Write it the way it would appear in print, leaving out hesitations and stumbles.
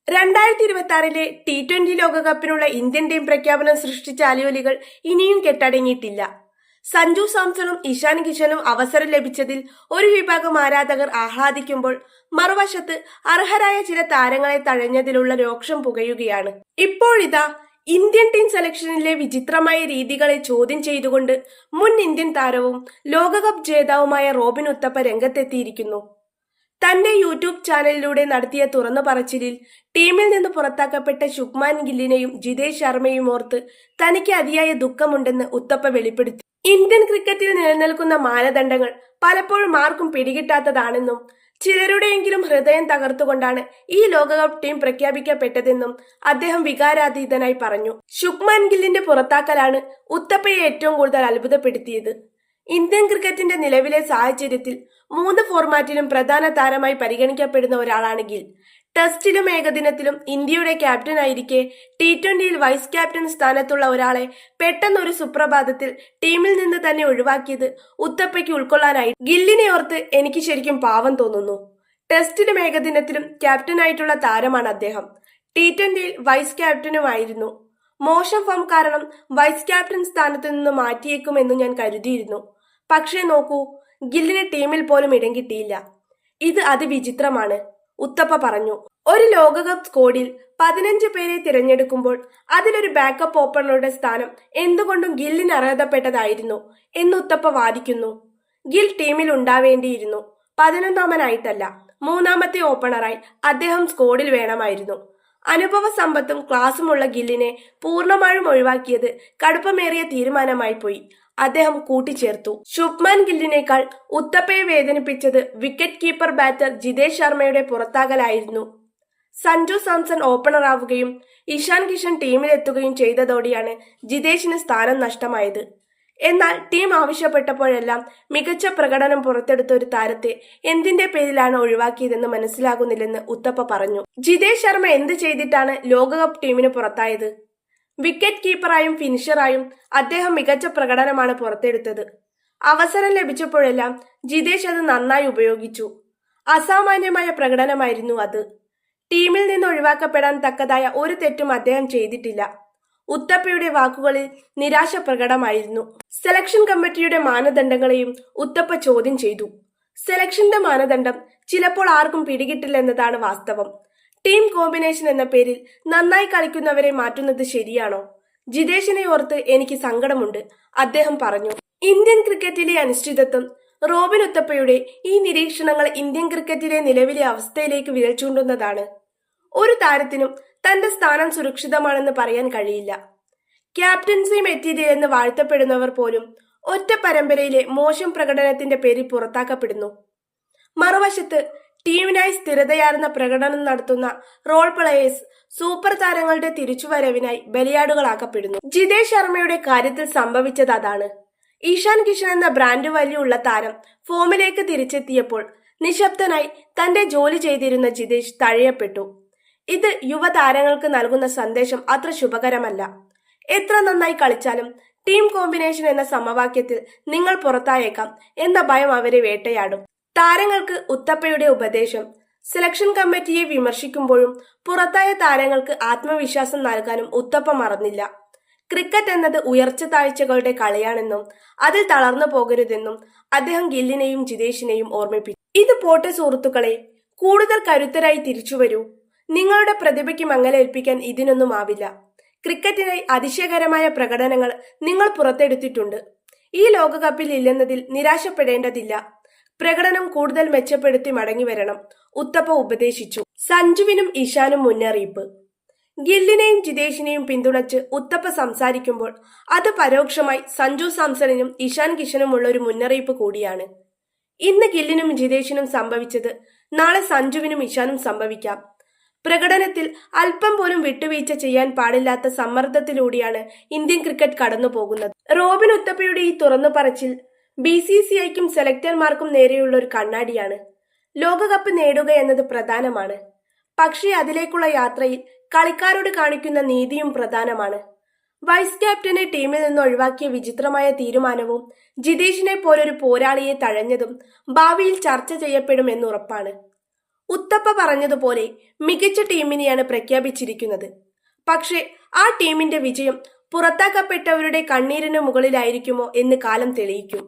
2026 T20 ലോകകപ്പിനുള്ള Indian team പ്രഖ്യാപനം സൃഷ്ടിച്ച അലയൊലികൾ ഇനിയും കെട്ടടങ്ങിയിട്ടില്ല. സഞ്ജു സാംസണും ഇഷാൻ കിഷനും അവസരം ലഭിച്ചതിൽ ഒരു വിഭാഗം ആരാധകർ ആഹ്ലാദിക്കുമ്പോൾ മറുവശത്ത് അർഹരായ ചില താരങ്ങളെ തഴഞ്ഞതിലുള്ള രോക്ഷം പുകയുകയാണ്. ഇപ്പോഴിതാ ഇന്ത്യൻ ടീം സെലക്ഷനിലെ വിചിത്രമായ രീതികളെ ചോദ്യം ചെയ്തുകൊണ്ട് മുൻ ഇന്ത്യൻ താരവും ലോകകപ്പ് ജേതാവുമായ റോബിൻ ഉത്തപ്പ രംഗത്തെത്തിയിരിക്കുന്നു. തന്റെ യൂട്യൂബ് ചാനലിലൂടെ നടത്തിയ തുറന്നു പറച്ചിലിൽ ടീമിൽ നിന്ന് പുറത്താക്കപ്പെട്ട ശുഭ്മാൻ ഗില്ലിനെയും ജിതേഷ് ശർമ്മയും ഓർത്ത് തനിക്ക് അതിയായ ദുഃഖമുണ്ടെന്ന് ഉത്തപ്പ വെളിപ്പെടുത്തി. ഇന്ത്യൻ ക്രിക്കറ്റിൽ നിലനിൽക്കുന്ന മാനദണ്ഡങ്ങൾ പലപ്പോഴും ആർക്കും പിടികിട്ടാത്തതാണെന്നും ചിലരുടെയെങ്കിലും ഹൃദയം തകർത്തുകൊണ്ടാണ് ഈ ലോകകപ്പ് ടീം പ്രഖ്യാപിക്കപ്പെട്ടതെന്നും അദ്ദേഹം വികാരാതീതനായി പറഞ്ഞു. ശുഭ്മാൻ ഗില്ലിന്റെ പുറത്താക്കലാണ് ഉത്തപ്പയെ ഏറ്റവും കൂടുതൽ അത്ഭുതപ്പെടുത്തിയത്. ഇന്ത്യൻ ക്രിക്കറ്റിന്റെ നിലവിലെ സാഹചര്യത്തിൽ 3 ഫോർമാറ്റിലും പ്രധാന താരമായി പരിഗണിക്കപ്പെടുന്ന ഒരാളാണ് ഗിൽ. ടെസ്റ്റിലും ഏകദിനത്തിലും ഇന്ത്യയുടെ ക്യാപ്റ്റനായിരിക്കെ T20യിൽ വൈസ് ക്യാപ്റ്റൻ സ്ഥാനത്തുള്ള ഒരാളെ പെട്ടെന്ന് ഒരു സുപ്രഭാതത്തിൽ ടീമിൽ നിന്ന് തന്നെ ഒഴിവാക്കിയത് ഉത്തപ്പയ്ക്ക് ഉൾക്കൊള്ളാനായി. ഗില്ലിനെ ഓർത്ത് എനിക്ക് ശരിക്കും പാവം തോന്നുന്നു. ടെസ്റ്റിലും ഏകദിനത്തിലും ക്യാപ്റ്റനായിട്ടുള്ള താരമാണ് അദ്ദേഹം. T20യിൽ വൈസ് ക്യാപ്റ്റനുമായിരുന്നു. മോശം ഫോം കാരണം വൈസ് ക്യാപ്റ്റൻ സ്ഥാനത്തു നിന്ന് മാറ്റിയേക്കുമെന്ന് ഞാൻ കരുതിയിരുന്നു. പക്ഷേ നോക്കൂ, ഗില്ലിന് ടീമിൽ പോലും ഇടം കിട്ടിയില്ല. ഇത് അതിവിചിത്രമാണ്, ഉത്തപ്പ പറഞ്ഞു. ഒരു ലോകകപ്പ് സ്ക്വാഡിൽ 15 പേരെ തിരഞ്ഞെടുക്കുമ്പോൾ അതിലൊരു ബാക്കപ്പ് ഓപ്പണറുടെ സ്ഥാനം എന്തുകൊണ്ടും ഗില്ലിന് അർഹതപ്പെട്ടതായിരുന്നു എന്ന് ഉത്തപ്പ വാദിക്കുന്നു. ഗിൽ ടീമിൽ ഉണ്ടാവേണ്ടിയിരുന്നു. 11ാമനായിട്ടല്ല, 3ാമത്തെ ഓപ്പണറായി അദ്ദേഹം സ്ക്വാഡിൽ വേണമായിരുന്നു. അനുഭവ സമ്പത്തും ക്ലാസുമുള്ള ഗില്ലിനെ പൂർണ്ണമായും ഒഴിവാക്കിയത് കടുപ്പമേറിയ തീരുമാനമായി പോയി, അദ്ദേഹം കൂട്ടിച്ചേർത്തു. ശുഭ്മാൻ ഗില്ലിനേക്കാൾ ഉത്തപ്പയെ വേദനിപ്പിച്ചത് വിക്കറ്റ് കീപ്പർ ബാറ്റർ ജിതേഷ് ശർമ്മയുടെ പുറത്താകലായിരുന്നു. സഞ്ജു സാംസൺ ഓപ്പണറാവുകയും ഇഷാൻ കിഷൻ ടീമിലെത്തുകയും ചെയ്തതോടെയാണ് ജിതേഷിന് സ്ഥാനം നഷ്ടമായത്. എന്നാൽ ടീം ആവശ്യപ്പെട്ടപ്പോഴെല്ലാം മികച്ച പ്രകടനം പുറത്തെടുത്ത ഒരു താരത്തെ എന്തിന്റെ പേരിലാണ് ഒഴിവാക്കിയതെന്ന് മനസ്സിലാകുന്നില്ലെന്ന് ഉത്തപ്പ പറഞ്ഞു. ജിതേഷ് ശർമ്മ എന്ത് ചെയ്തിട്ടാണ് ലോകകപ്പ് ടീമിന് പുറത്തായത്? വിക്കറ്റ് കീപ്പറായും ഫിനിഷറായും അദ്ദേഹം മികച്ച പ്രകടനമാണ് പുറത്തെടുത്തത്. അവസരം ലഭിച്ചപ്പോഴെല്ലാം ജിതേഷ് അത് നന്നായി ഉപയോഗിച്ചു. അസാമാന്യമായ പ്രകടനമായിരുന്നു അത്. ടീമിൽ നിന്ന് ഒഴിവാക്കപ്പെടാൻ തക്കതായ ഒരു തെറ്റും അദ്ദേഹം ചെയ്തിട്ടില്ല. ഉത്തപ്പയുടെ വാക്കുകളിൽ നിരാശ പ്രകടമായിരുന്നു. സെലക്ഷൻ കമ്മിറ്റിയുടെ മാനദണ്ഡങ്ങളെയും ഉത്തപ്പ ചോദ്യം ചെയ്തു. സെലക്ഷന്റെ മാനദണ്ഡം ചിലപ്പോൾ ആർക്കും പിടികിട്ടില്ലെന്നതാണ് വാസ്തവം. ടീം കോമ്പിനേഷൻ എന്ന പേരിൽ നന്നായി കളിക്കുന്നവരെ മാറ്റുന്നത് ശരിയാണോ? ജിതേഷിനെ ഓർത്ത് എനിക്ക് സങ്കടമുണ്ട്, അദ്ദേഹം പറഞ്ഞു. ഇന്ത്യൻ ക്രിക്കറ്റിലെ അനിശ്ചിതത്വം. റോബിൻ ഉത്തപ്പയുടെ ഈ നിരീക്ഷണങ്ങൾ ഇന്ത്യൻ ക്രിക്കറ്റിലെ നിലവിലെ അവസ്ഥയിലേക്ക് വിരൽ ചൂണ്ടുന്നതാണ്. ഒരു താരത്തിനും തന്റെ സ്ഥാനം സുരക്ഷിതമാണെന്ന് പറയാൻ കഴിയില്ല. ക്യാപ്റ്റൻസി മെറ്റീരിയൽ എന്ന് വാഴ്ത്തപ്പെടുന്നവർ പോലും ഒറ്റ പരമ്പരയിലെ മോശം പ്രകടനത്തിന്റെ പേരിൽ പുറത്താക്കപ്പെടുന്നു. മറുവശത്ത് ടീമിനായി സ്ഥിരതയാർന്ന പ്രകടനം നടത്തുന്ന റോൾ പ്ലേയേഴ്സ് സൂപ്പർ താരങ്ങളുടെ തിരിച്ചുവരവിനായി ബലിയാടുകളാക്കപ്പെടുന്നു. ജിതേഷ് ശർമ്മയുടെ കാര്യത്തിൽ സംഭവിച്ചത് അതാണ്. ഇഷാൻ കിഷൻ എന്ന ബ്രാൻഡ് വാല്യൂ ഉള്ള താരം ഫോമിലേക്ക് തിരിച്ചെത്തിയപ്പോൾ നിശബ്ദനായി തന്റെ ജോലി ചെയ്തിരുന്ന ജിതേഷ് തഴയപ്പെട്ടു. ഇത് യുവതാരങ്ങൾക്ക് നൽകുന്ന സന്ദേശം അത്ര ശുഭകരമല്ല. എത്ര നന്നായി കളിച്ചാലും ടീം കോമ്പിനേഷൻ എന്ന സമവാക്യത്തിൽ നിങ്ങൾ പുറത്തായേക്കാം എന്ന ഭയം അവരെ വേട്ടയാടും. താരങ്ങൾക്ക് ഉത്തപ്പയുടെ ഉപദേശം. സെലക്ഷൻ കമ്മിറ്റിയെ വിമർശിക്കുമ്പോഴും പുറത്തായ താരങ്ങൾക്ക് ആത്മവിശ്വാസം നൽകാനും ഉത്തപ്പ മറന്നില്ല. ക്രിക്കറ്റ് എന്നത് ഉയർച്ച താഴ്ചകളുടെ കളിയാണെന്നും അതിൽ തളർന്നു പോകരുതെന്നും അദ്ദേഹം ഗില്ലിനെയും ജിതേഷിനെയും ഓർമ്മിപ്പിച്ചു. ഇത് പോട്ടെ സുഹൃത്തുക്കളെ, കൂടുതൽ കരുത്തരായി തിരിച്ചുവരൂ. നിങ്ങളുടെ പ്രതിഭയ്ക്ക് മങ്ങലേൽപ്പിക്കാൻ ഇതിനൊന്നും ആവില്ല. ക്രിക്കറ്റിനായി അതിശയകരമായ പ്രകടനങ്ങൾ നിങ്ങൾ പുറത്തെടുത്തിട്ടുണ്ട്. ഈ ലോകകപ്പിൽ ഇല്ലെന്നതിൽ നിരാശപ്പെടേണ്ടതില്ല. പ്രകടനം കൂടുതൽ മെച്ചപ്പെടുത്തി മടങ്ങി വരണം, ഉത്തപ്പ ഉപദേശിച്ചു. സഞ്ജുവിനും ഇഷാനും മുന്നറിയിപ്പ്. ഗില്ലിനെയും ജിതേഷിനെയും പിന്തുണച്ച് ഉത്തപ്പ സംസാരിക്കുമ്പോൾ അത് പരോക്ഷമായി സഞ്ജു സാംസണിനും ഇഷാൻ കിഷനുമുള്ള ഒരു മുന്നറിയിപ്പ് കൂടിയാണ്. ഇന്ന് ഗില്ലിനും ജിതേഷിനും സംഭവിച്ചത് നാളെ സഞ്ജുവിനും ഇഷാനും സംഭവിക്കാം. പ്രകടനത്തിൽ അല്പം പോലും വിട്ടുവീഴ്ച ചെയ്യാൻ പാടില്ലാത്ത സമ്മർദ്ദത്തിലൂടെയാണ് ഇന്ത്യൻ ക്രിക്കറ്റ് കടന്നു പോകുന്നത്. റോബിൻ ഉത്തപ്പയുടെ ഈ തുറന്നു പറച്ചിൽ BCCIക്കും സെലക്ടർമാർക്കും നേരെയുള്ള ഒരു കണ്ണാടിയാണ്. ലോകകപ്പ് നേടുക എന്നത് പ്രധാനമാണ്, പക്ഷേ അതിലേക്കുള്ള യാത്രയിൽ കളിക്കാരോട് കാണിക്കുന്ന നീതിയും പ്രധാനമാണ്. വൈസ് ക്യാപ്റ്റനെ ടീമിൽ നിന്ന് ഒഴിവാക്കിയ വിചിത്രമായ തീരുമാനവും ജിതേഷിനെ പോലൊരു പോരാളിയെ തഴഞ്ഞതും ഭാവിയിൽ ചർച്ച ചെയ്യപ്പെടുമെന്നുറപ്പാണ്. ഉത്തപ്പ പറഞ്ഞതുപോലെ മികച്ച ടീമിനെയാണ് പ്രഖ്യാപിച്ചിരിക്കുന്നത്. പക്ഷേ ആ ടീമിന്റെ വിജയം പുറത്താക്കപ്പെട്ടവരുടെ കണ്ണീരിനു മുകളിലായിരിക്കുമോ എന്ന് കാലം തെളിയിക്കും.